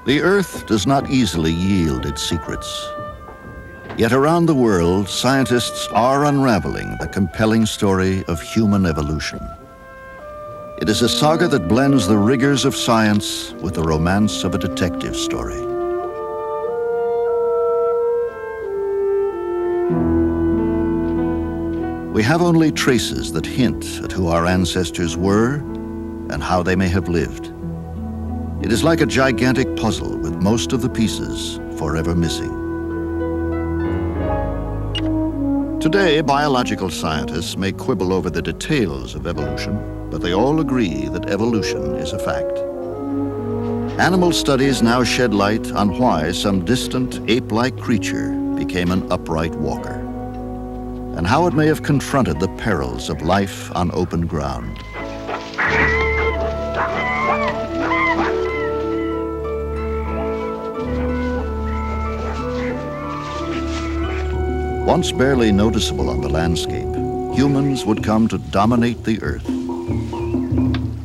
The Earth does not easily yield its secrets. Yet around the world, scientists are unraveling the compelling story of human evolution. It is a saga that blends the rigors of science with the romance of a detective story. We have only traces that hint at who our ancestors were and how they may have lived. It is like a gigantic puzzle with most of the pieces forever missing. Today, biological scientists may quibble over the details of evolution, but they all agree that evolution is a fact. Animal studies now shed light on why some distant ape-like creature became an upright walker, and how it may have confronted the perils of life on open ground. Once barely noticeable on the landscape, humans would come to dominate the Earth.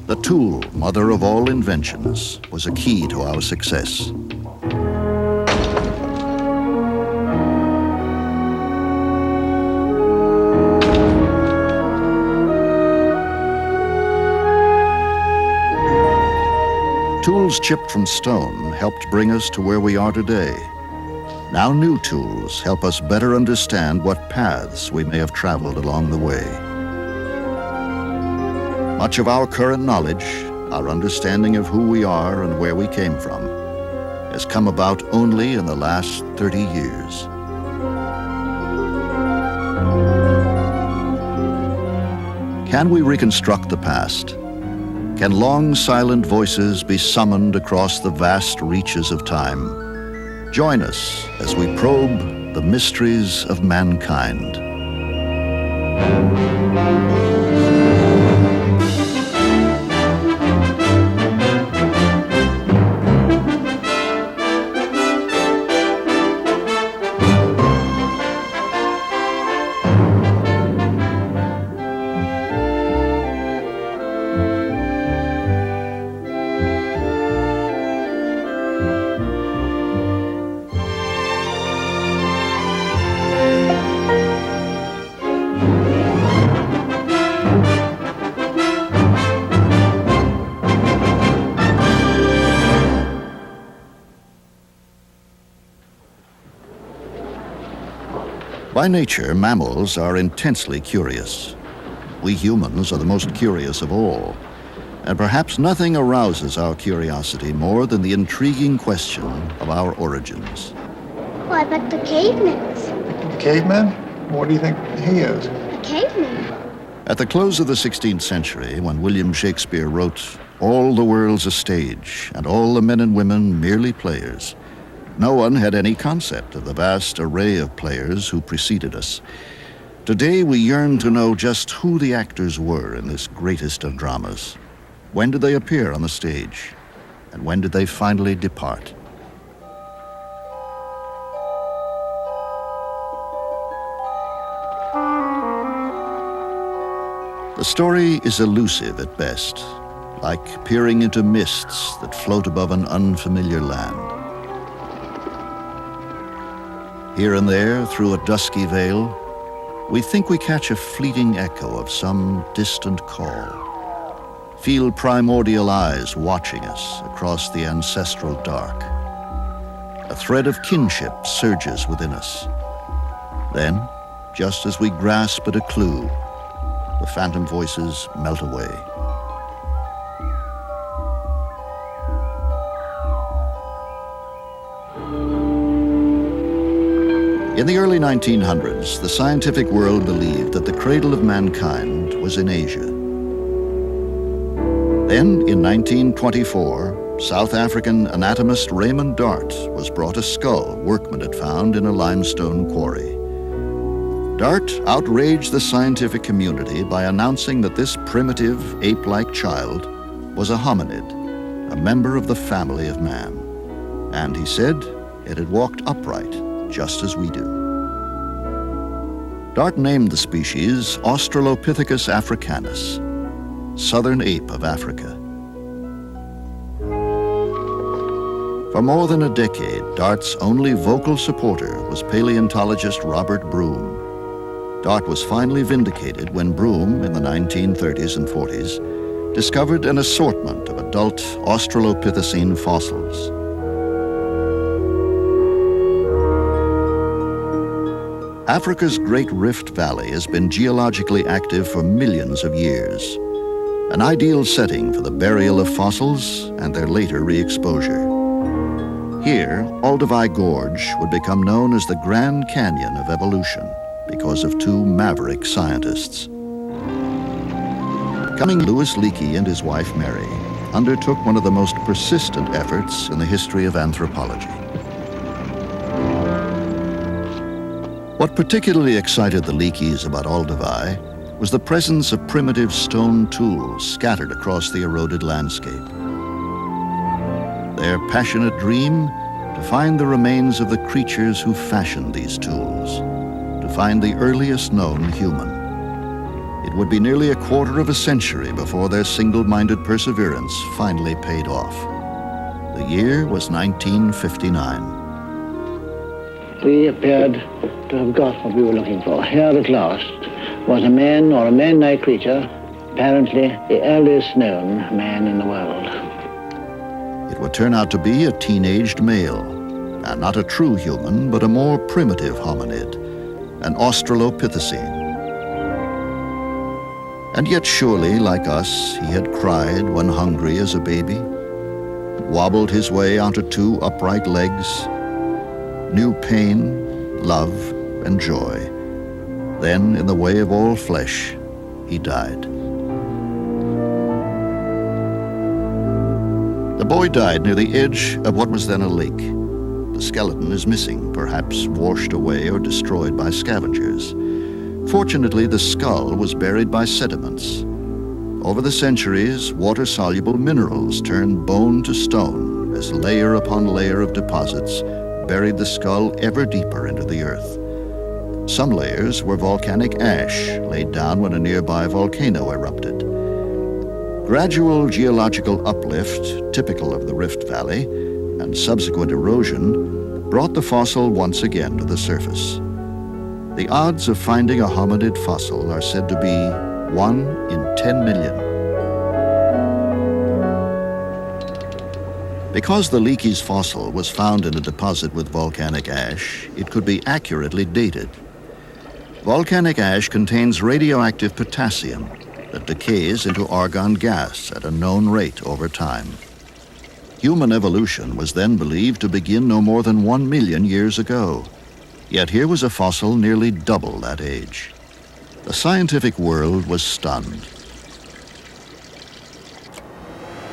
The tool, mother of all inventions, was a key to our success. Tools chipped from stone helped bring us to where we are today. Now new tools help us better understand what paths we may have traveled along the way. Much of our current knowledge, our understanding of who we are and where we came from, has come about only in the last 30 years. Can we reconstruct the past? Can long silent voices be summoned across the vast reaches of time? Join us as we probe the mysteries of mankind. By nature, mammals are intensely curious. We humans are the most curious of all, and perhaps nothing arouses our curiosity more than the intriguing question of our origins. Why, but the cavemen. The caveman? What do you think he is? A caveman. At the close of the 16th century, when William Shakespeare wrote, "All the world's a stage, and all the men and women merely players," no one had any concept of the vast array of players who preceded us. Today, we yearn to know just who the actors were in this greatest of dramas. When did they appear on the stage? And when did they finally depart? The story is elusive at best, like peering into mists that float above an unfamiliar land. Here and there, through a dusky veil, we think we catch a fleeting echo of some distant call. Feel primordial eyes watching us across the ancestral dark. A thread of kinship surges within us. Then, just as we grasp at a clue, the phantom voices melt away. In the early 1900s, the scientific world believed that the cradle of mankind was in Asia. Then, in 1924, South African anatomist Raymond Dart was brought a skull workmen had found in a limestone quarry. Dart outraged the scientific community by announcing that this primitive, ape-like child was a hominid, a member of the family of man. And he said it had walked upright, just as we do. Dart named the species Australopithecus africanus, southern ape of Africa. For more than a decade, DART's only vocal supporter was paleontologist Robert Broom. DART was finally vindicated when Broom, in the 1930s and 40s, discovered an assortment of adult Australopithecine fossils. Africa's Great Rift Valley has been geologically active for millions of years, an ideal setting for the burial of fossils and their later re-exposure. Here, Olduvai Gorge would become known as the Grand Canyon of evolution because of two maverick scientists. Louis Leakey and his wife Mary undertook one of the most persistent efforts in the history of anthropology. What particularly excited the Leakeys about Olduvai was the presence of primitive stone tools scattered across the eroded landscape. Their passionate dream, to find the remains of the creatures who fashioned these tools, to find the earliest known human. It would be nearly a quarter of a century before their single-minded perseverance finally paid off. The year was 1959. We appeared to have got what we were looking for. Here at last was a man or a man-like creature, apparently the earliest known man in the world. It would turn out to be a teenaged male, and not a true human, but a more primitive hominid, an Australopithecine. And yet surely, like us, he had cried when hungry as a baby, wobbled his way onto two upright legs, knew pain, love, and joy. Then, in the way of all flesh, he died. The boy died near the edge of what was then a lake. The skeleton is missing, perhaps washed away or destroyed by scavengers. Fortunately, the skull was buried by sediments. Over the centuries, water-soluble minerals turned bone to stone as layer upon layer of deposits buried the skull ever deeper into the earth. Some layers were volcanic ash laid down when a nearby volcano erupted. Gradual geological uplift, typical of the Rift Valley, and subsequent erosion brought the fossil once again to the surface. The odds of finding a hominid fossil are said to be 1 in 10 million. Because the Leakey's fossil was found in a deposit with volcanic ash, it could be accurately dated. Volcanic ash contains radioactive potassium that decays into argon gas at a known rate over time. Human evolution was then believed to begin no more than 1 million years ago. Yet here was a fossil nearly double that age. The scientific world was stunned.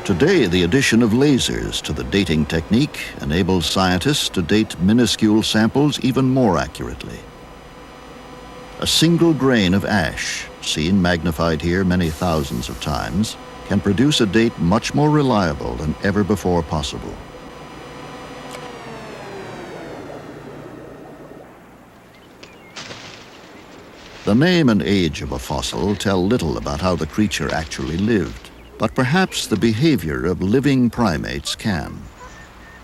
Today, the addition of lasers to the dating technique enables scientists to date minuscule samples even more accurately. A single grain of ash, seen magnified here many thousands of times, can produce a date much more reliable than ever before possible. The name and age of a fossil tell little about how the creature actually lived, but perhaps the behavior of living primates can.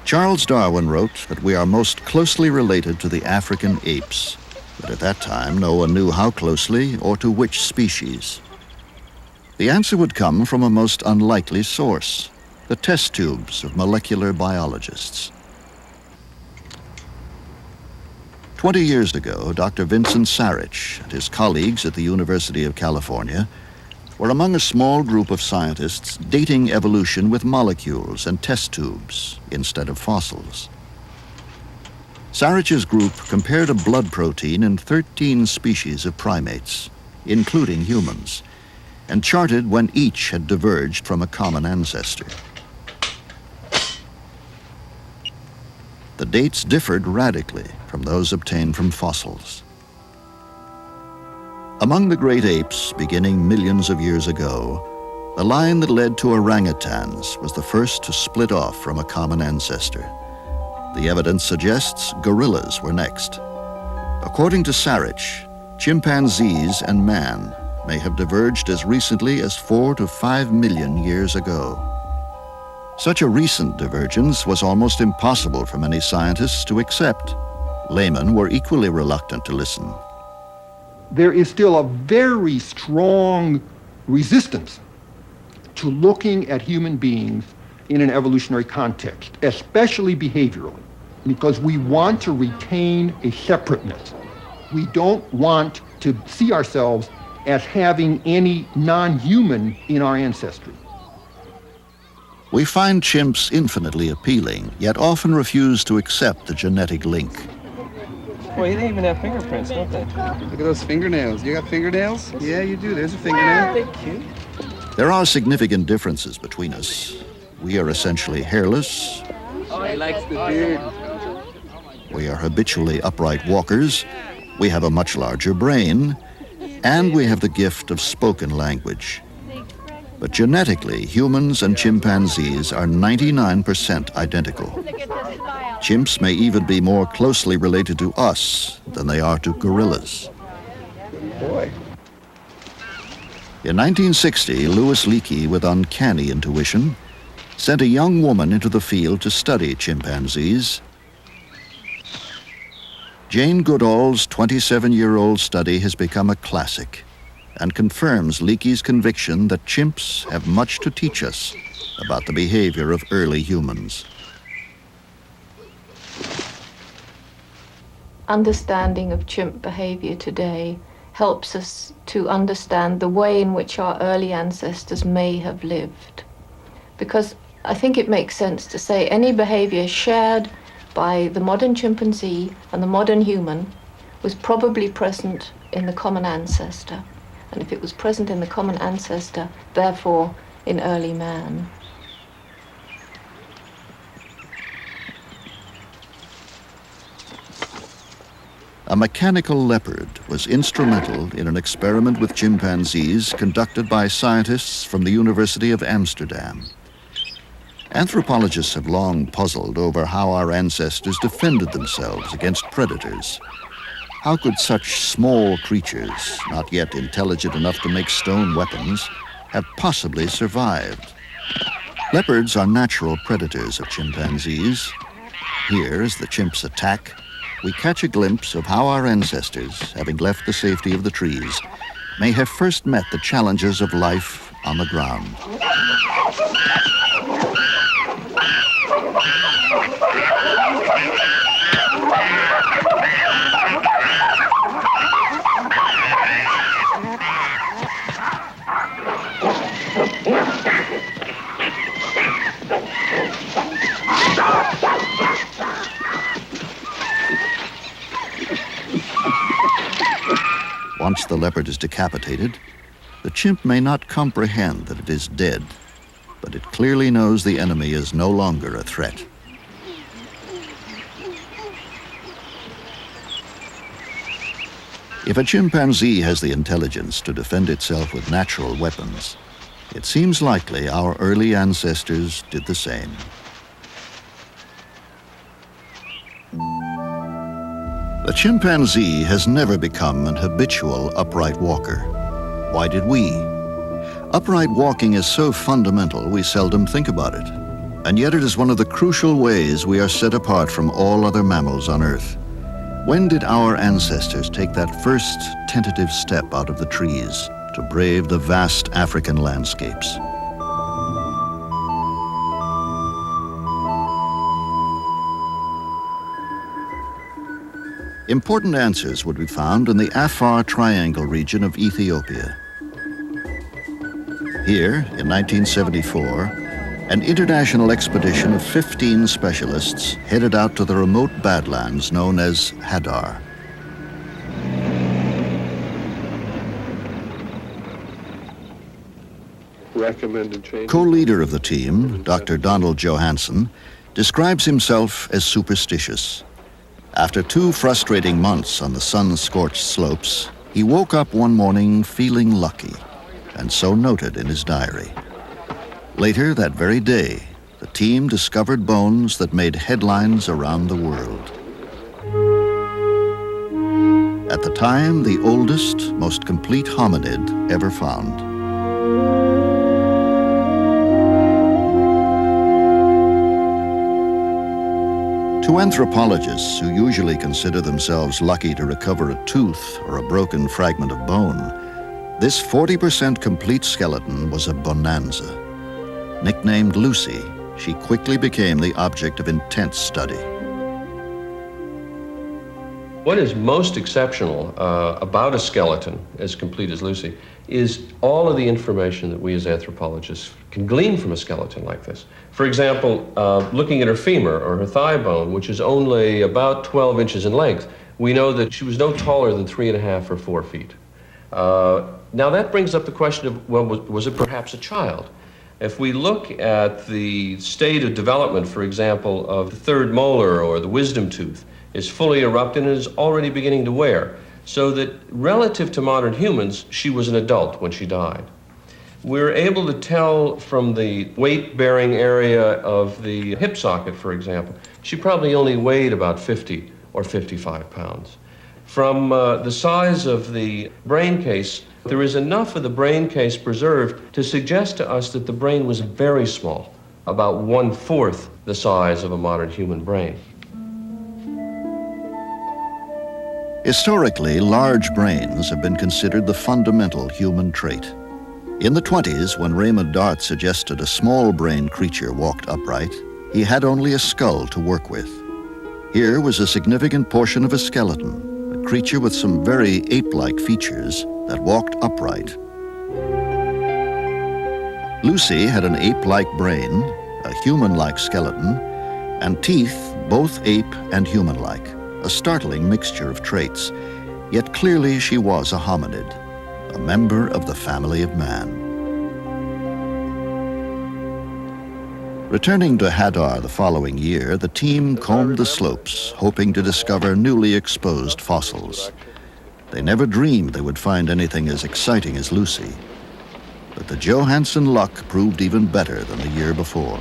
Charles Darwin wrote that we are most closely related to the African apes, but at that time no one knew how closely or to which species. The answer would come from a most unlikely source, the test tubes of molecular biologists. 20 years ago, Dr. Vincent Sarich and his colleagues at the University of California were among a small group of scientists dating evolution with molecules and test tubes instead of fossils. Sarich's group compared a blood protein in 13 species of primates, including humans, and charted when each had diverged from a common ancestor. The dates differed radically from those obtained from fossils. Among the great apes, beginning millions of years ago, the line that led to orangutans was the first to split off from a common ancestor. The evidence suggests gorillas were next. According to Sarich, chimpanzees and man may have diverged as recently as 4 to 5 million years ago. Such a recent divergence was almost impossible for many scientists to accept. Laymen were equally reluctant to listen. There is still a very strong resistance to looking at human beings in an evolutionary context, especially behaviorally, because we want to retain a separateness. We don't want to see ourselves as having any non-human in our ancestry. We find chimps infinitely appealing, yet often refuse to accept the genetic link. Boy, they even have fingerprints, don't they? Look at those fingernails. You got fingernails? Yeah, you do. There's a fingernail. They're cute. There are significant differences between us. We are essentially hairless. Oh, he likes the beard. We are habitually upright walkers. We have a much larger brain. And we have the gift of spoken language. But genetically, humans and chimpanzees are 99% identical. Chimps may even be more closely related to us than they are to gorillas. Boy. In 1960, Louis Leakey, with uncanny intuition, sent a young woman into the field to study chimpanzees. Jane Goodall's 27-year-old study has become a classic and confirms Leakey's conviction that chimps have much to teach us about the behavior of early humans. Understanding of chimp behavior today helps us to understand the way in which our early ancestors may have lived. Because I think it makes sense to say any behavior shared by the modern chimpanzee and the modern human was probably present in the common ancestor. And if it was present in the common ancestor, therefore in early man. A mechanical leopard was instrumental in an experiment with chimpanzees conducted by scientists from the University of Amsterdam. Anthropologists have long puzzled over how our ancestors defended themselves against predators. How could such small creatures, not yet intelligent enough to make stone weapons, have possibly survived? Leopards are natural predators of chimpanzees. Here, as the chimps attack, we catch a glimpse of how our ancestors, having left the safety of the trees, may have first met the challenges of life on the ground. Once the leopard is decapitated, the chimp may not comprehend that it is dead, but it clearly knows the enemy is no longer a threat. If a chimpanzee has the intelligence to defend itself with natural weapons, it seems likely our early ancestors did the same. The chimpanzee has never become an habitual upright walker. Why did we? Upright walking is so fundamental we seldom think about it. And yet it is one of the crucial ways we are set apart from all other mammals on Earth. When did our ancestors take that first tentative step out of the trees to brave the vast African landscapes? Important answers would be found in the Afar Triangle region of Ethiopia. Here, in 1974, an international expedition of 15 specialists headed out to the remote badlands known as Hadar. Co-leader of the team, Dr. Donald Johansson, describes himself as superstitious. After 2 frustrating months on the sun-scorched slopes, he woke up one morning feeling lucky, and so noted in his diary. Later that very day, the team discovered bones that made headlines around the world. At the time, the oldest, most complete hominid ever found. To anthropologists who usually consider themselves lucky to recover a tooth or a broken fragment of bone, this 40% complete skeleton was a bonanza. Nicknamed Lucy, she quickly became the object of intense study. What is most exceptional about a skeleton as complete as Lucy is all of the information that we as anthropologists can glean from a skeleton like this. For example, looking at her femur or her thigh bone, which is only about 12 inches in length, we know that she was no taller than 3.5 or 4 feet. Now that brings up the question of, well, was it perhaps a child? If we look at the state of development, for example, of the third molar or the wisdom tooth, is fully erupted and is already beginning to wear, so that relative to modern humans, she was an adult when she died. We're able to tell from the weight-bearing area of the hip socket, for example, she probably only weighed about 50 or 55 pounds. From the size of the brain case, there is enough of the brain case preserved to suggest to us that the brain was very small, about 1/4 the size of a modern human brain. Historically, large brains have been considered the fundamental human trait. In the 20s, when Raymond Dart suggested a small-brained creature walked upright, he had only a skull to work with. Here was a significant portion of a skeleton, a creature with some very ape-like features that walked upright. Lucy had an ape-like brain, a human-like skeleton, and teeth both ape and human-like, a startling mixture of traits, yet clearly she was a hominid, a member of the family of man. Returning to Hadar the following year, the team combed the slopes, hoping to discover newly exposed fossils. They never dreamed they would find anything as exciting as Lucy. But the Johansen luck proved even better than the year before.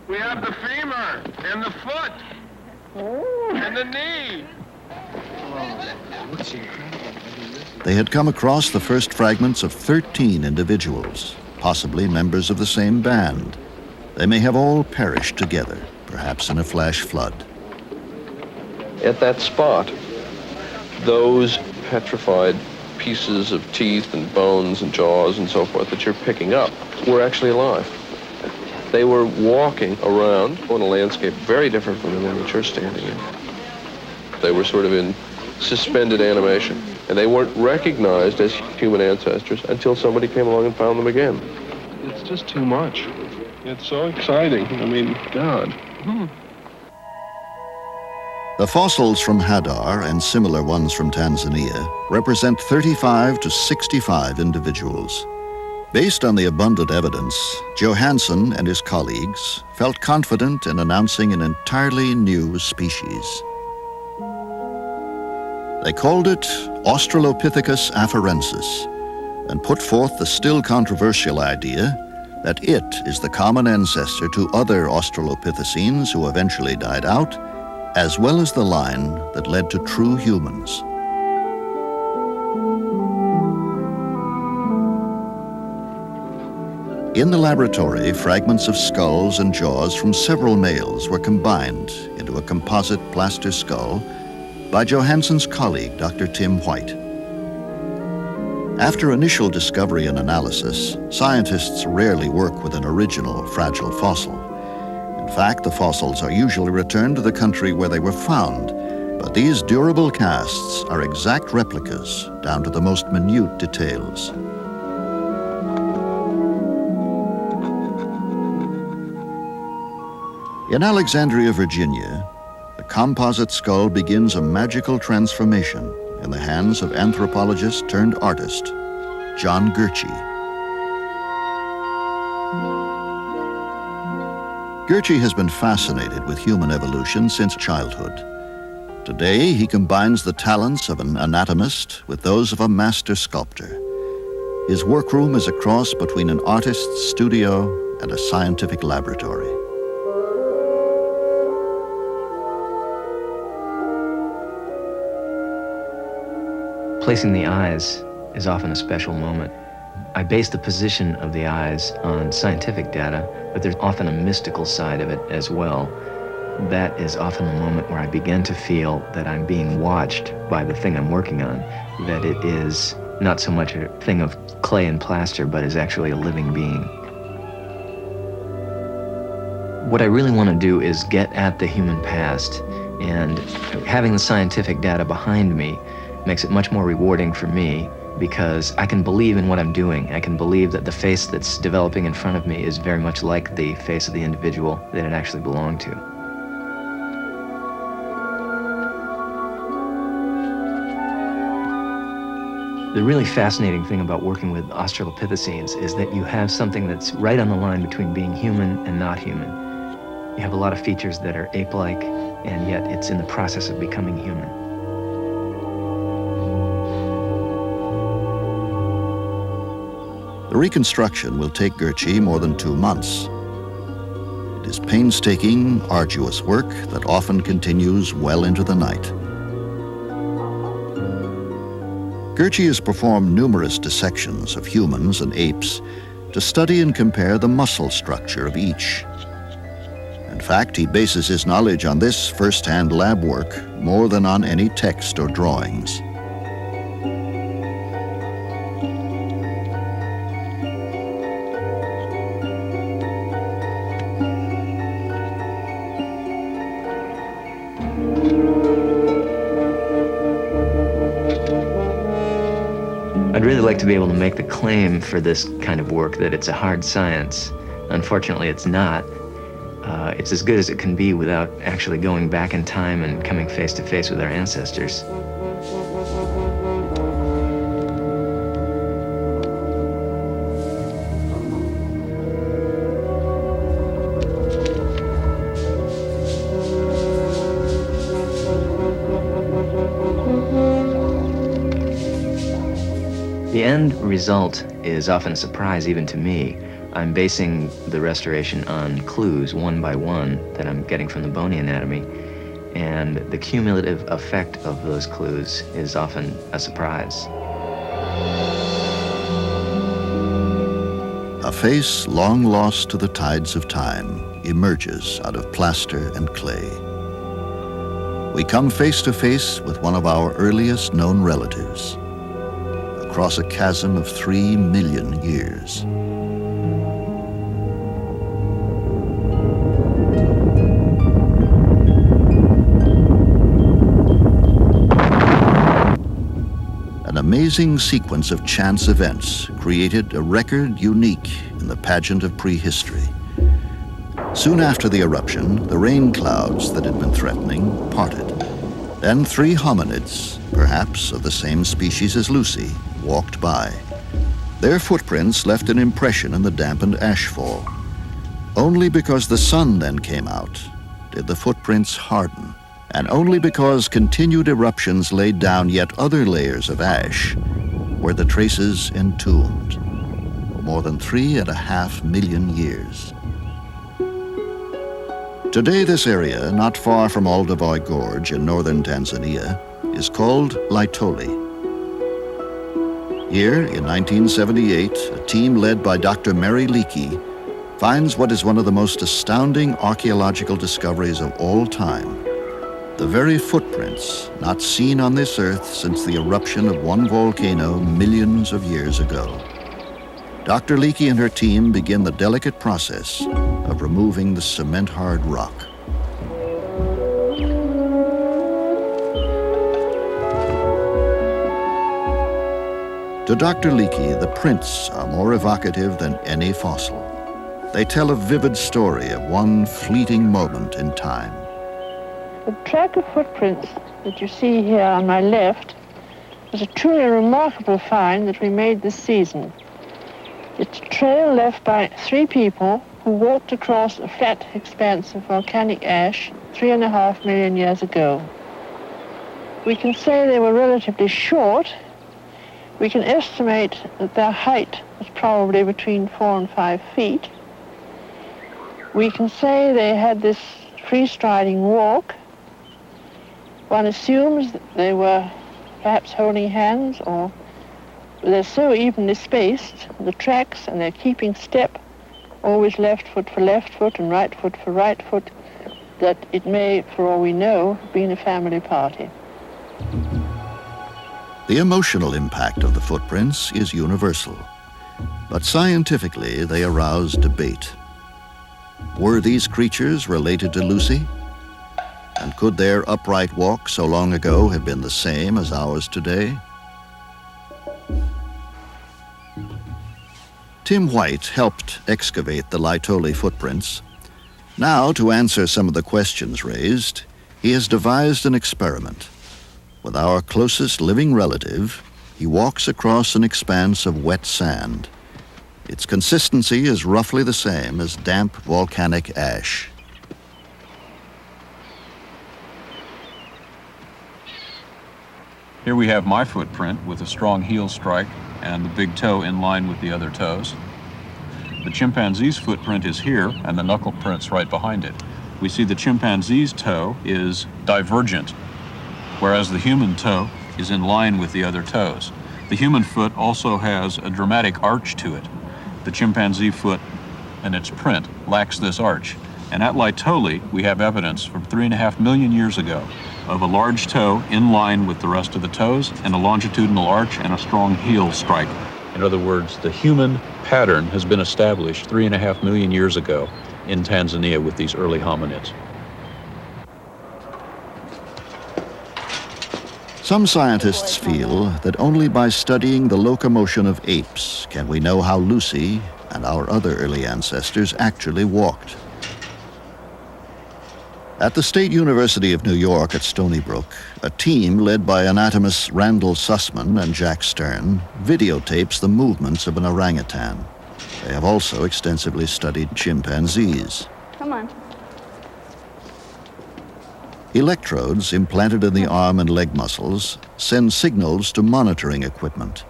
We have the femur and the foot and the knee. They had come across the first fragments of 13 individuals, possibly members of the same band. They may have all perished together, perhaps in a flash flood. At that spot, those petrified pieces of teeth and bones and jaws and so forth that you're picking up were actually alive. They were walking around on a landscape very different from the one that you're standing in. They were sort of in suspended animation, and they weren't recognized as human ancestors until somebody came along and found them again. It's just too much. It's so exciting. I mean, God. The fossils from Hadar and similar ones from Tanzania represent 35 to 65 individuals. Based on the abundant evidence, Johansen and his colleagues felt confident in announcing an entirely new species. They called it Australopithecus afarensis and put forth the still controversial idea that it is the common ancestor to other Australopithecines who eventually died out, as well as the line that led to true humans. In the laboratory, fragments of skulls and jaws from several males were combined into a composite plaster skull by Johansen's colleague, Dr. Tim White. After initial discovery and analysis, scientists rarely work with an original fragile fossil. In fact, the fossils are usually returned to the country where they were found, but these durable casts are exact replicas down to the most minute details. In Alexandria, Virginia, the composite skull begins a magical transformation in the hands of anthropologist turned artist, John Gurche. Gurche has been fascinated with human evolution since childhood. Today, he combines the talents of an anatomist with those of a master sculptor. His workroom is a cross between an artist's studio and a scientific laboratory. Placing the eyes is often a special moment. I base the position of the eyes on scientific data, but there's often a mystical side of it as well. That is often the moment where I begin to feel that I'm being watched by the thing I'm working on, that it is not so much a thing of clay and plaster, but is actually a living being. What I really want to do is get at the human past, and having the scientific data behind me makes it much more rewarding for me, because I can believe in what I'm doing. I can believe that the face that's developing in front of me is very much like the face of the individual that it actually belonged to. The really fascinating thing about working with Australopithecines is that you have something that's right on the line between being human and not human. You have a lot of features that are ape-like, and yet it's in the process of becoming human. The reconstruction will take Gurchi more than 2 months. It is painstaking, arduous work that often continues well into the night. Gurchi has performed numerous dissections of humans and apes to study and compare the muscle structure of each. In fact, he bases his knowledge on this first-hand lab work more than on any text or drawings. I'd really like to be able to make the claim for this kind of work that it's a hard science. Unfortunately, it's not. It's as good as it can be without actually going back in time and coming face to face with our ancestors. The end result is often a surprise even to me. I'm basing the restoration on clues, one by one, that I'm getting from the bony anatomy, and the cumulative effect of those clues is often a surprise. A face long lost to the tides of time emerges out of plaster and clay. We come face to face with one of our earliest known relatives, across a chasm of 3 million years. An amazing sequence of chance events created a record unique in the pageant of prehistory. Soon after the eruption, the rain clouds that had been threatening parted. Then 3 hominids, perhaps of the same species as Lucy, walked by. Their footprints left an impression in the dampened ashfall. Only because the sun then came out did the footprints harden, and only because continued eruptions laid down yet other layers of ash were the traces entombed for more than 3.5 million years. Today, this area, not far from Olduvai Gorge in northern Tanzania, is called Laetoli. Here, in 1978, a team led by Dr. Mary Leakey finds what is one of the most astounding archaeological discoveries of all time. The very footprints not seen on this earth since the eruption of one volcano millions of years ago. Dr. Leakey and her team begin the delicate process of removing the cement-hard rock. To Dr. Leakey, the prints are more evocative than any fossil. They tell a vivid story of one fleeting moment in time. The track of footprints that you see here on my left was a truly remarkable find that we made this season. It's a trail left by 3 people who walked across a flat expanse of volcanic ash 3.5 million years ago. We can say they were relatively short. We can estimate that their height was probably between 4 and 5 feet. We can say they had this free-striding walk. One assumes that they were perhaps holding hands or they're so evenly spaced, the tracks, and they're keeping step, always left foot for left foot and right foot for right foot, that it may, for all we know, have been a family party. The emotional impact of the footprints is universal, but scientifically they arouse debate. Were these creatures related to Lucy? And could their upright walk so long ago have been the same as ours today? Tim White helped excavate the Laetoli footprints. Now, to answer some of the questions raised, he has devised an experiment. With our closest living relative, he walks across an expanse of wet sand. Its consistency is roughly the same as damp volcanic ash. Here we have my footprint with a strong heel strike and the big toe in line with the other toes. The chimpanzee's footprint is here and the knuckle print's right behind it. We see the chimpanzee's toe is divergent, whereas the human toe is in line with the other toes. The human foot also has a dramatic arch to it. The chimpanzee foot and its print lacks this arch. And at Laetoli, we have evidence from 3.5 million years ago of a large toe in line with the rest of the toes and a longitudinal arch and a strong heel strike. In other words, the human pattern has been established 3.5 million years ago in Tanzania with these early hominids. Some scientists feel that only by studying the locomotion of apes can we know how Lucy and our other early ancestors actually walked. At the State University of New York at Stony Brook, a team led by anatomists Randall Sussman and Jack Stern videotapes the movements of an orangutan. They have also extensively studied chimpanzees. Come on. Electrodes implanted in the arm and leg muscles send signals to monitoring equipment.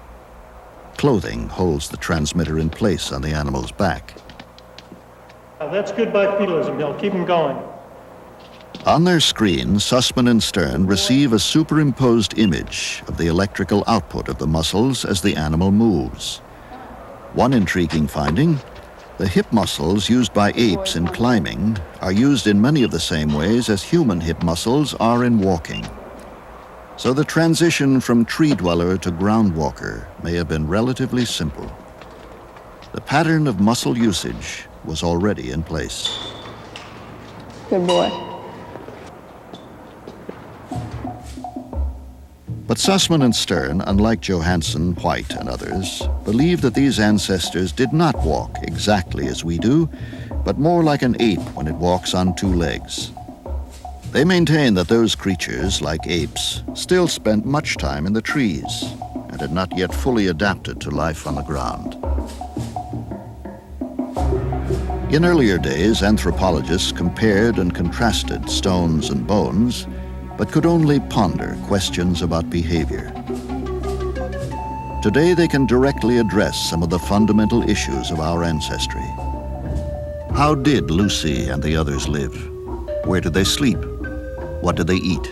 Clothing holds the transmitter in place on the animal's back. That's good bipedalism, Bill. Keep him going. On their screen, Sussman and Stern receive a superimposed image of the electrical output of the muscles as the animal moves. One intriguing finding: the hip muscles used by apes in climbing are used in many of the same ways as human hip muscles are in walking. So the transition from tree dweller to ground walker may have been relatively simple. The pattern of muscle usage was already in place. Good boy. But Sussman and Stern, unlike Johansen, White, and others, believe that these ancestors did not walk exactly as we do, but more like an ape when it walks on two legs. They maintain that those creatures, like apes, still spent much time in the trees and had not yet fully adapted to life on the ground. In earlier days, anthropologists compared and contrasted stones and bones, but could only ponder questions about behavior. Today, they can directly address some of the fundamental issues of our ancestry. How did Lucy and the others live? Where did they sleep? What did they eat?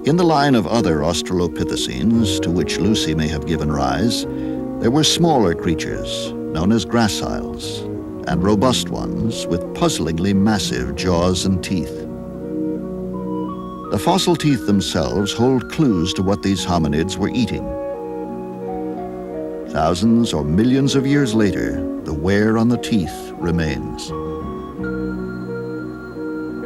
In the line of other Australopithecines to which Lucy may have given rise, there were smaller creatures known as graciles, and robust ones with puzzlingly massive jaws and teeth. The fossil teeth themselves hold clues to what these hominids were eating. Thousands or millions of years later, the wear on the teeth remains.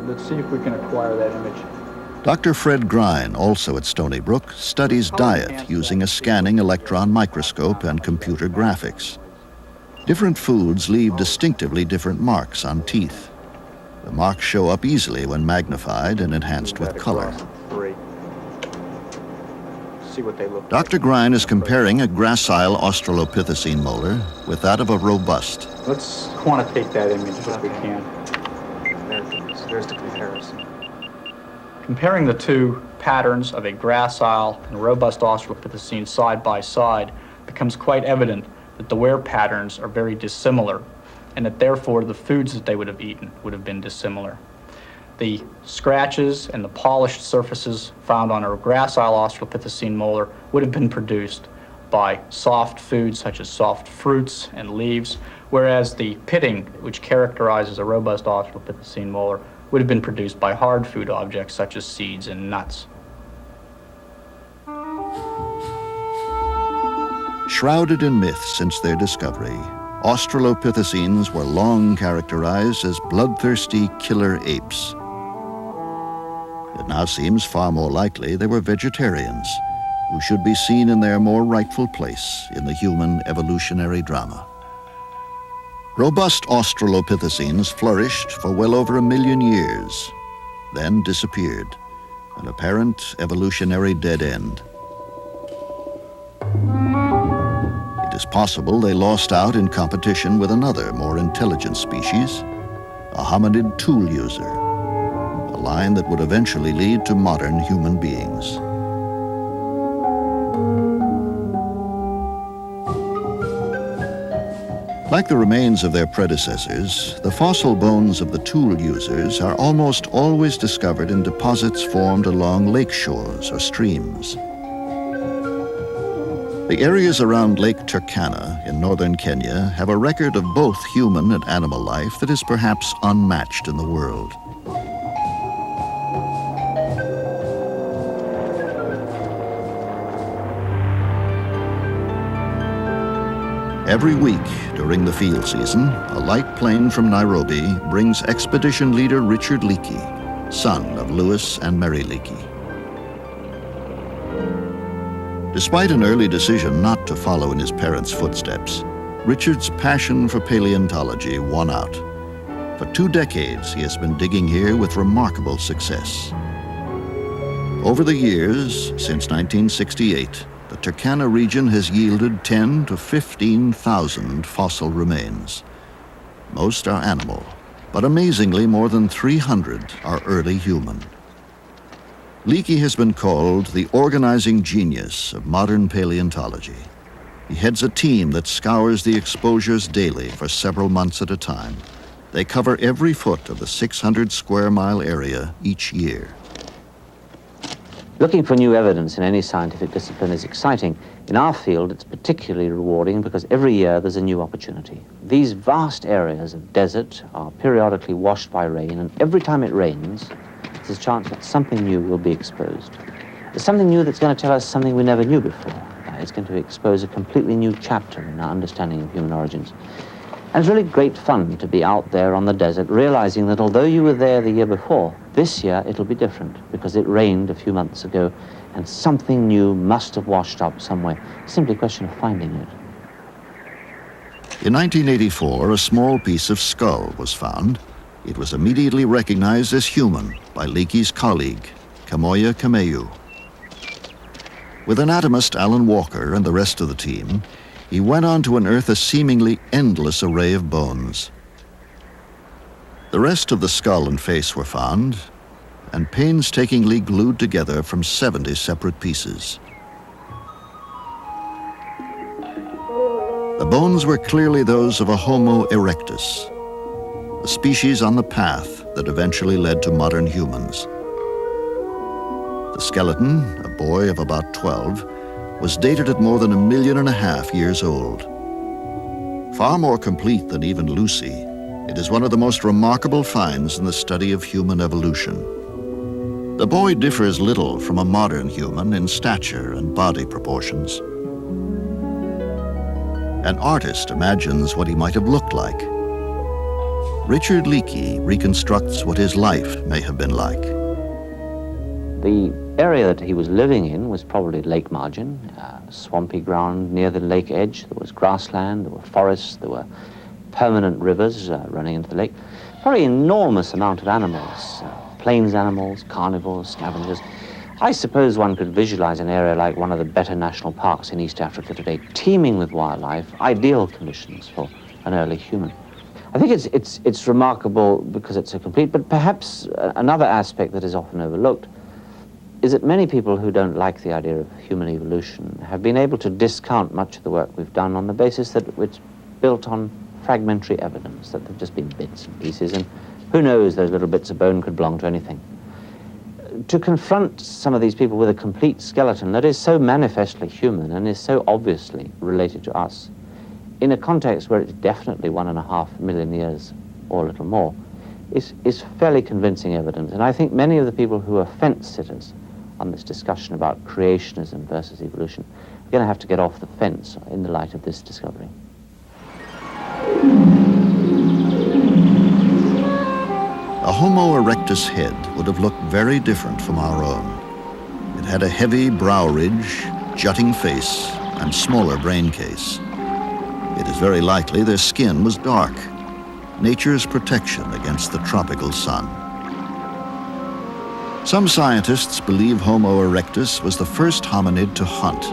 Let's see if we can acquire that image. Dr. Fred Grine, also at Stony Brook, studies diet using a scanning electron microscope and computer graphics. Different foods leave distinctively different marks on teeth. The marks show up easily when magnified and enhanced with color. See what they look like. Dr. Grine is comparing a gracile Australopithecine molar with that of a robust. Let's quantitate that image if we can. There's the comparison. Comparing the two patterns of a gracile and robust Australopithecine side by side becomes quite evident that the wear patterns are very dissimilar, and that therefore the foods that they would have eaten would have been dissimilar. the scratches and the polished surfaces found on a gracile Australopithecine molar would have been produced by soft foods such as soft fruits and leaves, whereas the pitting, which characterizes a robust Australopithecine molar, would have been produced by hard food objects such as seeds and nuts. Shrouded in myth since their discovery, Australopithecines were long characterized as bloodthirsty killer apes. It now seems far more likely they were vegetarians who should be seen in their more rightful place in the human evolutionary drama. Robust Australopithecines flourished for well over 1 million years, then disappeared, an apparent evolutionary dead end. It is possible they lost out in competition with another, more intelligent species, a hominid tool user, a line that would eventually lead to modern human beings. Like the remains of their predecessors, the fossil bones of the tool users are almost always discovered in deposits formed along lake shores or streams. The areas around Lake Turkana in northern Kenya have a record of both human and animal life that is perhaps unmatched in the world. Every week during the field season, a light plane from Nairobi brings expedition leader Richard Leakey, son of Lewis and Mary Leakey. Despite an early decision not to follow in his parents' footsteps, Richard's passion for paleontology won out. For 2 decades, he has been digging here with remarkable success. Over the years, since 1968, the Turkana region has yielded 10,000 to 15,000 fossil remains. Most are animal, but amazingly more than 300 are early human. Leakey has been called the organizing genius of modern paleontology. He heads a team that scours the exposures daily for several months at a time. They cover every foot of the 600 square mile area each year. Looking for new evidence in any scientific discipline is exciting. In our field, it's particularly rewarding because every year there's a new opportunity. These vast areas of desert are periodically washed by rain, and every time it rains, there's a chance that something new will be exposed. There's something new that's going to tell us something we never knew before. It's going to expose a completely new chapter in our understanding of human origins. And it's really great fun to be out there on the desert, realizing that although you were there the year before, this year it'll be different because it rained a few months ago and something new must have washed up somewhere. It's simply a question of finding it. In 1984, a small piece of skull was found. It was immediately recognized as human by Leakey's colleague, Kamoya Kameyu. With anatomist Alan Walker and the rest of the team, he went on to unearth a seemingly endless array of bones. The rest of the skull and face were found, and painstakingly glued together from 70 separate pieces. The bones were clearly those of a Homo erectus, a species on the path that eventually led to modern humans. The skeleton, a boy of about 12, was dated at more than 1.5 million years old. Far more complete than even Lucy, it is one of the most remarkable finds in the study of human evolution. The boy differs little from a modern human in stature and body proportions. An artist imagines what he might have looked like. Richard Leakey reconstructs what his life may have been like. The area that he was living in was probably lake margin, swampy ground near the lake edge. There was grassland, there were forests, there were permanent rivers running into the lake. Probably an enormous amount of animals, plains animals, carnivores, scavengers. I suppose one could visualize an area like one of the better national parks in East Africa today, teeming with wildlife, ideal conditions for an early human. I think it's remarkable because it's so complete, but perhaps another aspect that is often overlooked is that many people who don't like the idea of human evolution have been able to discount much of the work we've done on the basis that it's built on fragmentary evidence, that there have just been bits and pieces, and Who knows, those little bits of bone could belong to anything. To confront some of these people with a complete skeleton that is so manifestly human and is so obviously related to us, in a context where it's definitely 1.5 million years or a little more, is fairly convincing evidence. And I think many of the people who are fence sitters on this discussion about creationism versus evolution are going to have to get off the fence in the light of this discovery. A Homo erectus head would have looked very different from our own. It had a heavy brow ridge, jutting face, and smaller brain case. It is very likely their skin was dark, nature's protection against the tropical sun. Some scientists believe Homo erectus was the first hominid to hunt.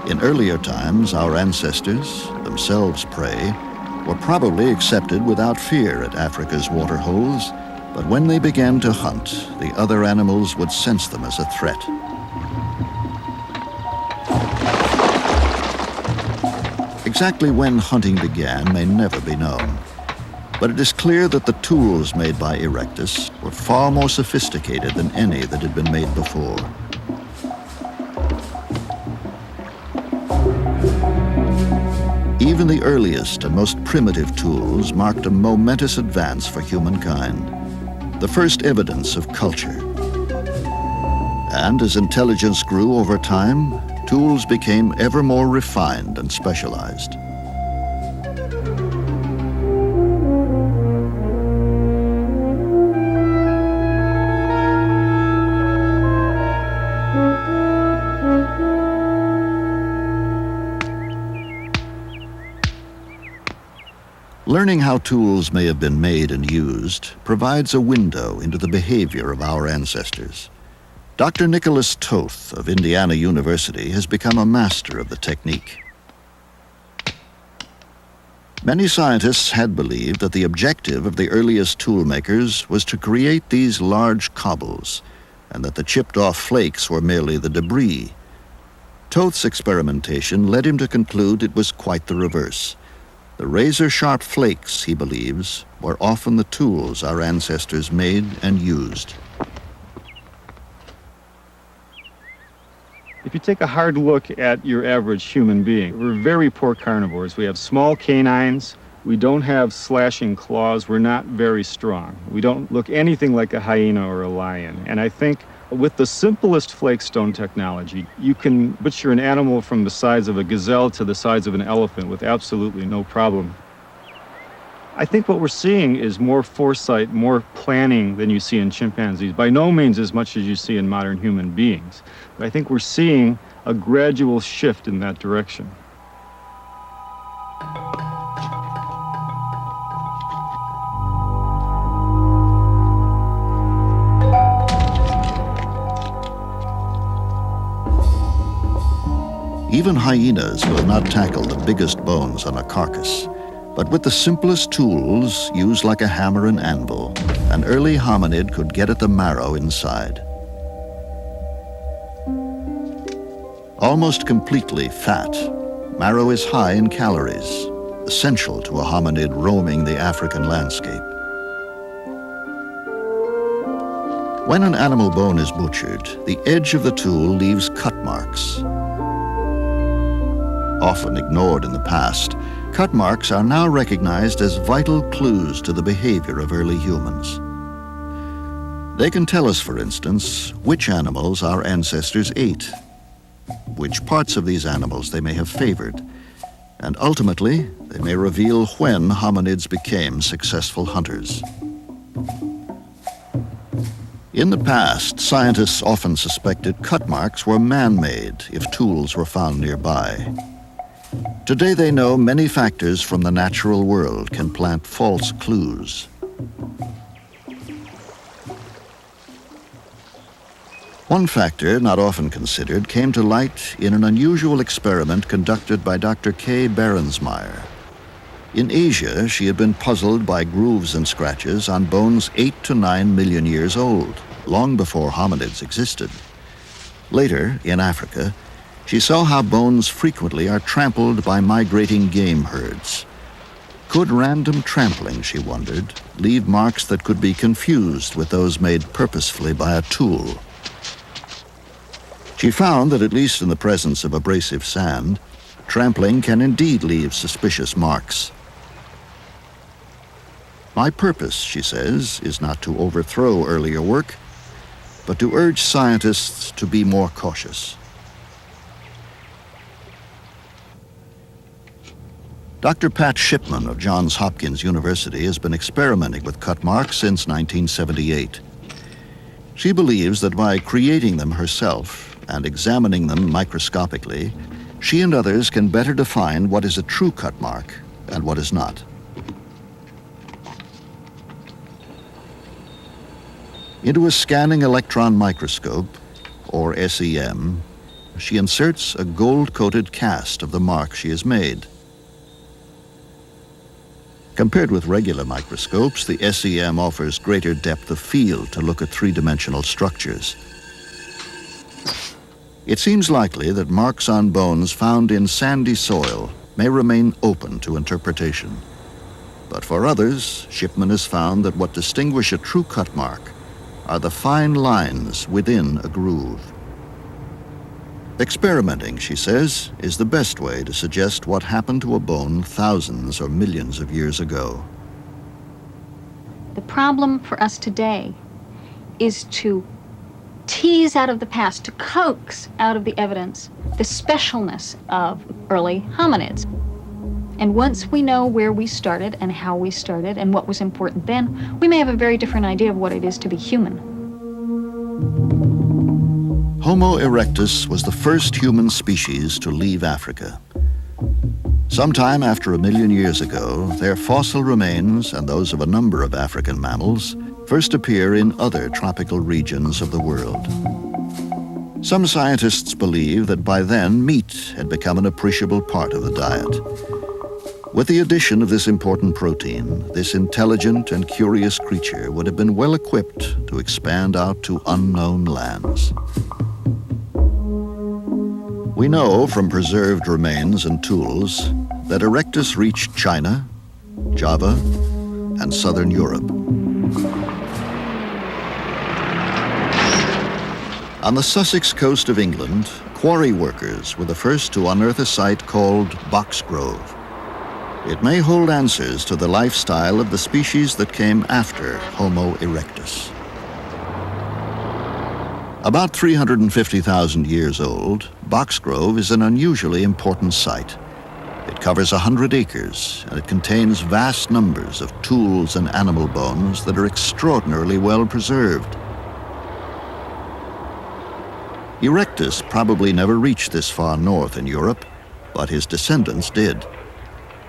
In earlier times, our ancestors, themselves prey, were probably accepted without fear at Africa's waterholes, but when they began to hunt, the other animals would sense them as a threat. Exactly when hunting began may never be known, but it is clear that the tools made by Erectus were far more sophisticated than any that had been made before. Even the earliest and most primitive tools marked a momentous advance for humankind, the first evidence of culture. And as intelligence grew over time, tools became ever more refined and specialized. Learning how tools may have been made and used provides a window into the behavior of our ancestors. Dr. Nicholas Toth of Indiana University has become a master of the technique. Many scientists had believed that the objective of the earliest tool makers was to create these large cobbles, and that the chipped-off flakes were merely the debris. Toth's experimentation led him to conclude it was quite the reverse. The razor-sharp flakes, he believes, were often the tools our ancestors made and used. If you take a hard look at your average human being, we're very poor carnivores. We have small canines. We don't have slashing claws. We're not very strong. We don't look anything like a hyena or a lion. And I think with the simplest flakestone technology, you can butcher an animal from the size of a gazelle to the size of an elephant with absolutely no problem. I think what we're seeing is more foresight, more planning than you see in chimpanzees. By no means as much as you see in modern human beings. But I think we're seeing a gradual shift in that direction. Even hyenas will not tackle the biggest bones on a carcass. But with the simplest tools, used like a hammer and anvil, an early hominid could get at the marrow inside. Almost completely fat, marrow is high in calories, essential to a hominid roaming the African landscape. When an animal bone is butchered, the edge of the tool leaves cut marks. Often ignored in the past, cut marks are now recognized as vital clues to the behavior of early humans. They can tell us, for instance, which animals our ancestors ate, which parts of these animals they may have favored, and ultimately, they may reveal when hominids became successful hunters. In the past, scientists often suspected cut marks were man-made if tools were found nearby. Today they know many factors from the natural world can plant false clues. One factor not often considered came to light in an unusual experiment conducted by Dr. Kay Berensmeyer. In Asia, she had been puzzled by grooves and scratches on bones 8 to 9 million years old, long before hominids existed. Later, in Africa, she saw how bones frequently are trampled by migrating game herds. Could random trampling, she wondered, leave marks that could be confused with those made purposefully by a tool? She found that, at least in the presence of abrasive sand, trampling can indeed leave suspicious marks. My purpose, she says, is not to overthrow earlier work, but to urge scientists to be more cautious. Dr. Pat Shipman of Johns Hopkins University has been experimenting with cut marks since 1978. She believes that by creating them herself and examining them microscopically, she and others can better define what is a true cut mark and what is not. Into a scanning electron microscope, or SEM, she inserts a gold-coated cast of the mark she has made. Compared with regular microscopes, the SEM offers greater depth of field to look at three-dimensional structures. It seems likely that marks on bones found in sandy soil may remain open to interpretation. But for others, Shipman has found that what distinguish a true cut mark are the fine lines within a groove. Experimenting, she says, is the best way to suggest what happened to a bone thousands or millions of years ago. The problem for us today is to tease out of the past, to coax out of the evidence the specialness of early hominids. And once we know where we started and how we started and what was important then, we may have a very different idea of what it is to be human. Homo erectus was the first human species to leave Africa. Sometime after 1 million years ago, their fossil remains and those of a number of African mammals first appear in other tropical regions of the world. Some scientists believe that by then meat had become an appreciable part of the diet. With the addition of this important protein, this intelligent and curious creature would have been well equipped to expand out to unknown lands. We know from preserved remains and tools that Erectus reached China, Java, and southern Europe. On the Sussex coast of England, quarry workers were the first to unearth a site called Boxgrove. It may hold answers to the lifestyle of the species that came after Homo erectus. About 350,000 years old, Boxgrove is an unusually important site. It covers 100 acres, and it contains vast numbers of tools and animal bones that are extraordinarily well preserved. Erectus probably never reached this far north in Europe, but his descendants did.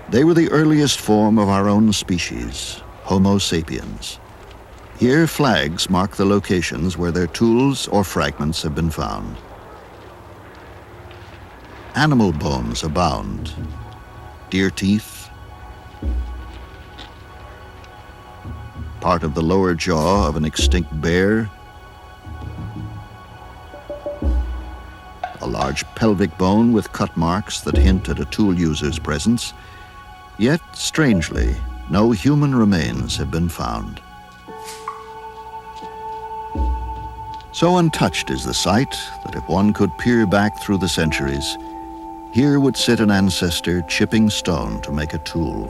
They were the earliest form of our own species, Homo sapiens. Here, flags mark the locations where their tools or fragments have been found. Animal bones abound. Deer teeth, part of the lower jaw of an extinct bear, a large pelvic bone with cut marks that hint at a tool user's presence. Yet, strangely, no human remains have been found. So untouched is the site that if one could peer back through the centuries, here would sit an ancestor chipping stone to make a tool.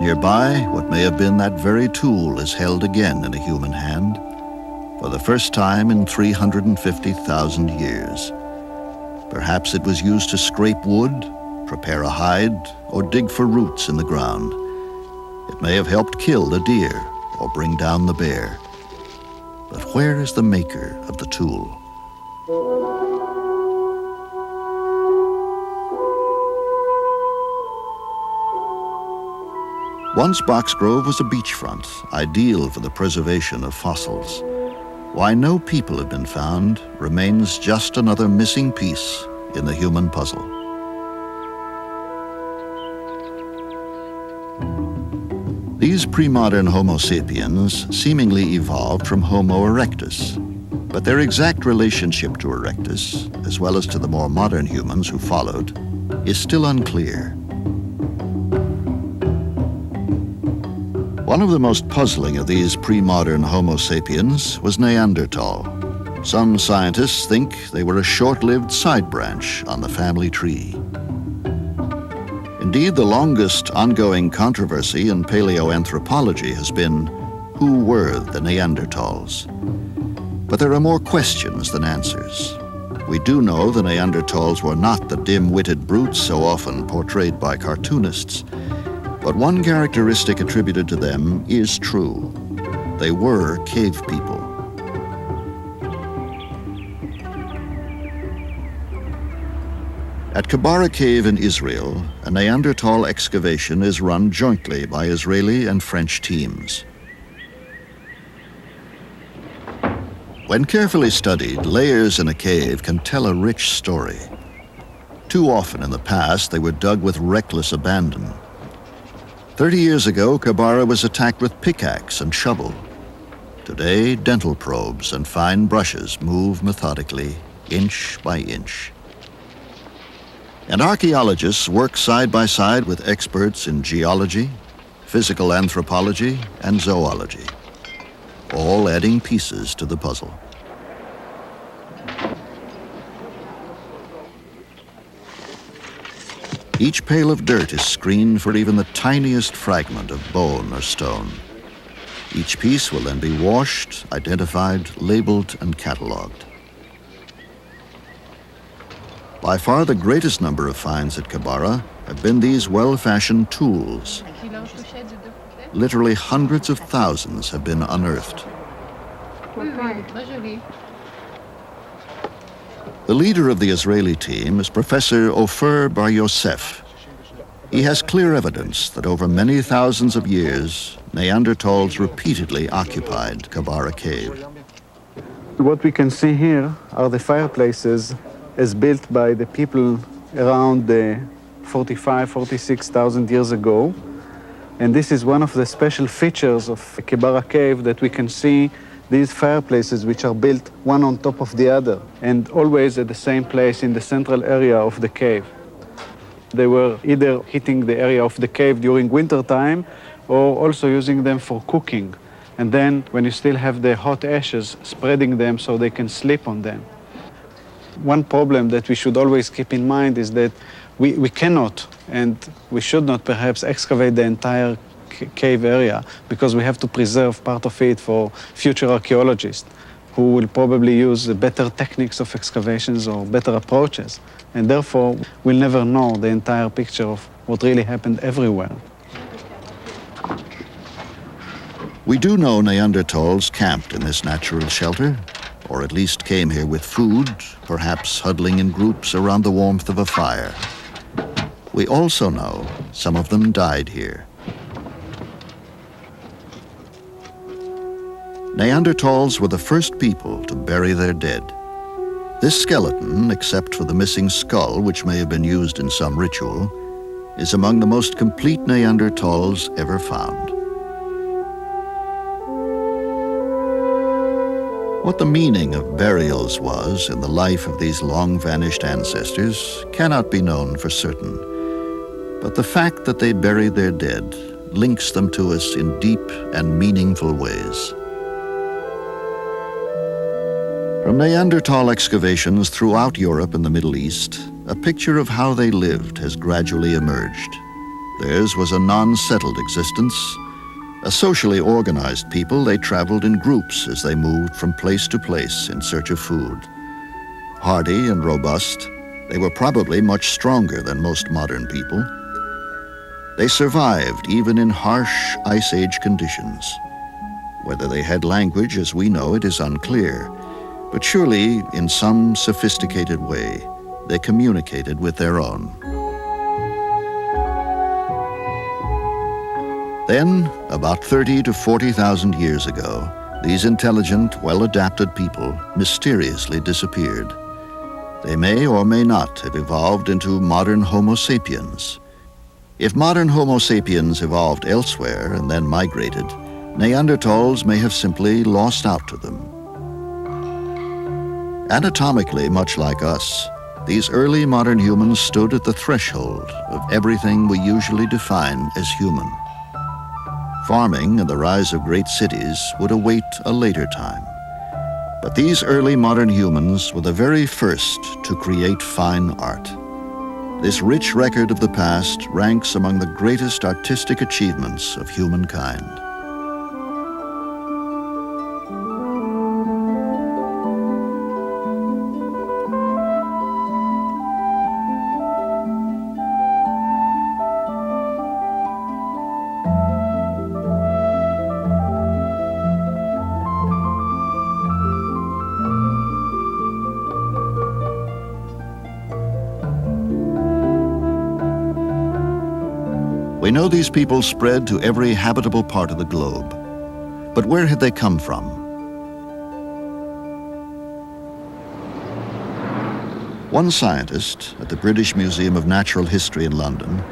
Nearby, what may have been that very tool is held again in a human hand for the first time in 350,000 years. Perhaps it was used to scrape wood, prepare a hide, or dig for roots in the ground. It may have helped kill the deer or bring down the bear. But where is the maker of the tool? Once Boxgrove was a beachfront, ideal for the preservation of fossils. Why no people have been found remains just another missing piece in the human puzzle. These pre-modern Homo sapiens seemingly evolved from Homo erectus. But their exact relationship to Erectus, as well as to the more modern humans who followed, is still unclear. One of the most puzzling of these pre-modern Homo sapiens was Neanderthal. Some scientists think they were a short-lived side branch on the family tree. Indeed, the longest ongoing controversy in paleoanthropology has been, who were the Neanderthals? But there are more questions than answers. We do know the Neanderthals were not the dim-witted brutes so often portrayed by cartoonists. But one characteristic attributed to them is true. They were cave people. At Kebara Cave in Israel, a Neanderthal excavation is run jointly by Israeli and French teams. When carefully studied, layers in a cave can tell a rich story. Too often in the past, they were dug with reckless abandon. 30 years ago, Kebara was attacked with pickaxe and shovel. Today, dental probes and fine brushes move methodically, inch by inch. And archaeologists work side by side with experts in geology, physical anthropology, and zoology, all adding pieces to the puzzle. Each pail of dirt is screened for even the tiniest fragment of bone or stone. Each piece will then be washed, identified, labeled, and cataloged. By far the greatest number of finds at Kebara have been these well-fashioned tools. Literally hundreds of thousands have been unearthed. The leader of the Israeli team is Professor Ofer Bar Yosef. He has clear evidence that over many thousands of years, Neanderthals repeatedly occupied Kebara Cave. What we can see here are the fireplaces as built by the people around 46,000 years ago. And this is one of the special features of Kebara Cave, that we can see these fireplaces which are built one on top of the other and always at the same place in the central area of the cave. They were either heating the area of the cave during winter time or also using them for cooking. And then when you still have the hot ashes, spreading them so they can sleep on them. One problem that we should always keep in mind is that we cannot and we should not perhaps excavate the entire cave area, because we have to preserve part of it for future archaeologists who will probably use better techniques of excavations or better approaches. And therefore, we'll never know the entire picture of what really happened everywhere. We do know Neanderthals camped in this natural shelter, or at least came here with food, perhaps huddling in groups around the warmth of a fire. We also know some of them died here. Neanderthals were the first people to bury their dead. This skeleton, except for the missing skull, which may have been used in some ritual, is among the most complete Neanderthals ever found. What the meaning of burials was in the life of these long-vanished ancestors cannot be known for certain. But the fact that they buried their dead links them to us in deep and meaningful ways. From Neanderthal excavations throughout Europe and the Middle East, a picture of how they lived has gradually emerged. Theirs was a non-settled existence. A socially organized people, they traveled in groups as they moved from place to place in search of food. Hardy and robust, they were probably much stronger than most modern people. They survived even in harsh Ice Age conditions. Whether they had language as we know it is unclear, but surely, in some sophisticated way, they communicated with their own. Then, about 30 to 40,000 years ago, these intelligent, well-adapted people mysteriously disappeared. They may or may not have evolved into modern Homo sapiens. If modern Homo sapiens evolved elsewhere and then migrated, Neanderthals may have simply lost out to them. Anatomically much like us, these early modern humans stood at the threshold of everything we usually define as human. Farming and the rise of great cities would await a later time. But these early modern humans were the very first to create fine art. This rich record of the past ranks among the greatest artistic achievements of humankind. We know these people spread to every habitable part of the globe. But where had they come from? One scientist at the British Museum of Natural History in London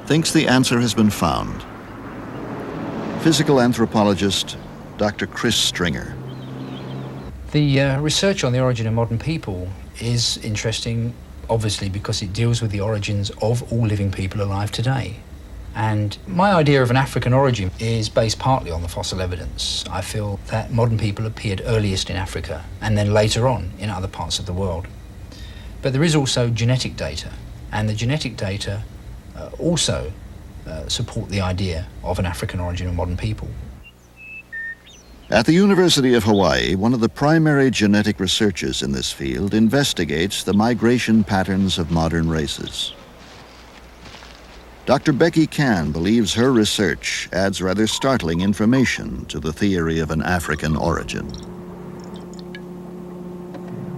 thinks the answer has been found. Physical anthropologist Dr. Chris Stringer. The research on the origin of modern people is interesting, obviously, because it deals with the origins of all living people alive today. And my idea of an African origin is based partly on the fossil evidence. I feel that modern people appeared earliest in Africa and then later on in other parts of the world. But there is also genetic data, and the genetic data also support the idea of an African origin of modern people. At the University of Hawaii, one of the primary genetic researchers in this field investigates the migration patterns of modern races. Dr. Becky Can believes her research adds rather startling information to the theory of an African origin.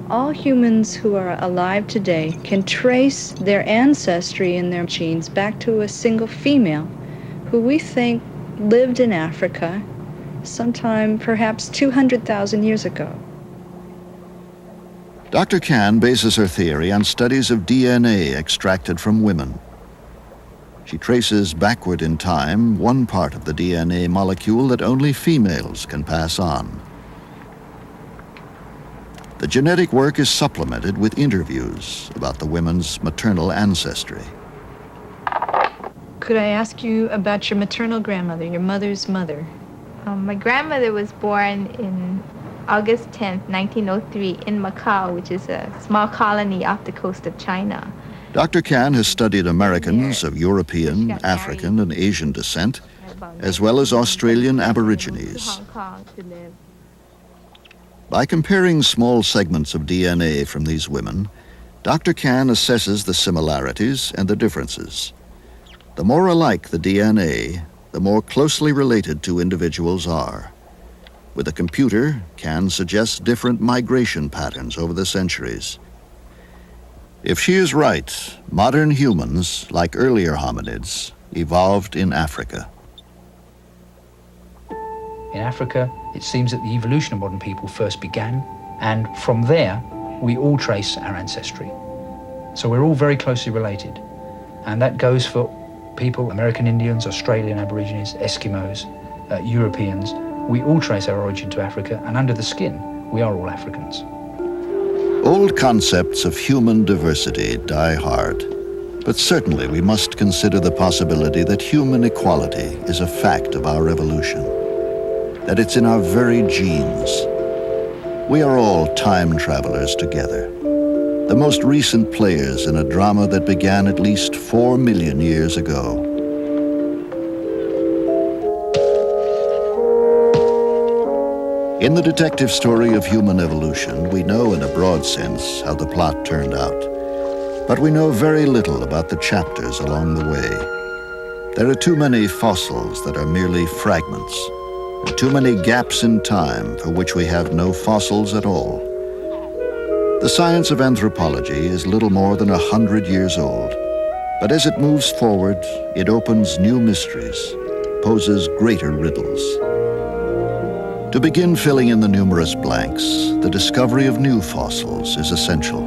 All humans who are alive today can trace their ancestry in their genes back to a single female who we think lived in Africa sometime perhaps 200,000 years ago. Dr. Can bases her theory on studies of DNA extracted from women. She traces backward in time one part of the DNA molecule that only females can pass on. The genetic work is supplemented with interviews about the women's maternal ancestry. Could I ask you about your maternal grandmother, your mother's mother? My grandmother was born in August 10th, 1903 in Macau, which is a small colony off the coast of China. Dr. Can has studied Americans of European, African, and Asian descent, as well as Australian Aborigines. By comparing small segments of DNA from these women, Dr. Can assesses the similarities and the differences. The more alike the DNA, the more closely related two individuals are. With a computer, Can suggests different migration patterns over the centuries. If she is right, modern humans, like earlier hominids, evolved in Africa. In Africa, it seems that the evolution of modern people first began, and from there, we all trace our ancestry. So we're all very closely related. And that goes for people, American Indians, Australian Aborigines, Eskimos, Europeans. We all trace our origin to Africa, and under the skin, we are all Africans. Old concepts of human diversity die hard, but certainly we must consider the possibility that human equality is a fact of our evolution, that it's in our very genes. We are all time travelers together, the most recent players in a drama that began at least 4 million years ago. In the detective story of human evolution, we know in a broad sense how the plot turned out. But we know very little about the chapters along the way. There are too many fossils that are merely fragments, and too many gaps in time for which we have no fossils at all. The science of anthropology is little more than 100 years old, but as it moves forward, it opens new mysteries, poses greater riddles. To begin filling in the numerous blanks, the discovery of new fossils is essential.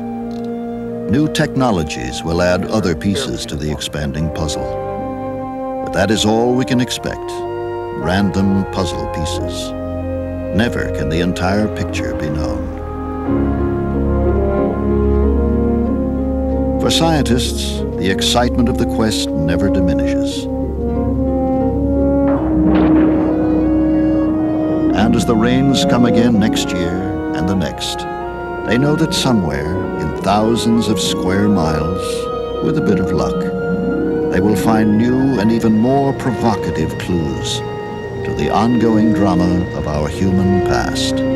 New technologies will add other pieces to the expanding puzzle. But that is all we can expect, random puzzle pieces. Never can the entire picture be known. For scientists, the excitement of the quest never diminishes. And as the rains come again next year and the next, they know that somewhere in thousands of square miles, with a bit of luck, they will find new and even more provocative clues to the ongoing drama of our human past.